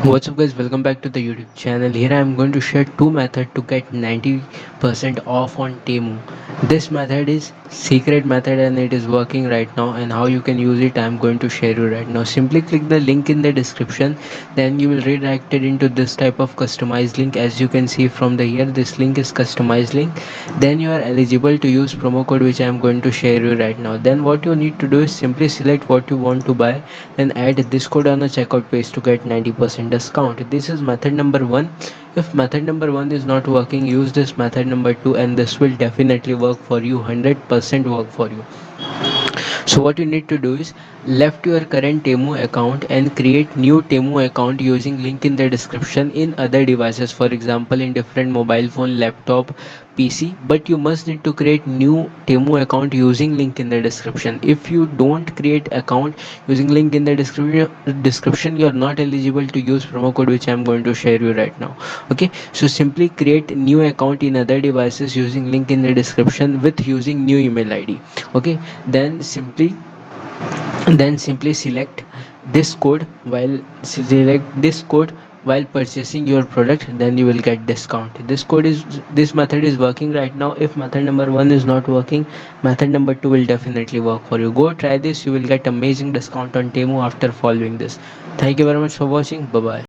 What's up guys, welcome back to the YouTube channel. Here I am going to share two methods to get 90% off on Temu. This method is secret method and it is working right now, and how you can use it I am going to share you right now. Simply click the link in the description, then you will redirect it into this type of customized link. As you can see from the here, this link is customized link. Then you are eligible to use promo code which I am going to share you right now. Then what you need to do is simply select what you want to buy and add this code on the checkout page to get 90% discount. This is method number 1. If method number 1 is not working, use this method number 2 and this will definitely work for you, 100% work for you. So what you need to do is left your current Temu account and create new Temu account using link in the description in other devices, for example in different mobile phone, laptop, PC. But you must need to create new Temu account using link in the description. If you don't create account using link in the description, you are not eligible to use promo code which I am going to share you right now. Okay, so simply create new account in other devices using link in the description with using new email ID. Okay, then simply select this code while purchasing your product, then you will get discount. This method is working right now. If method number 1 is not working, method number 2 will definitely work for you. Go try this, you will get amazing discount on Temu after following this. Thank you very much for watching. Bye bye.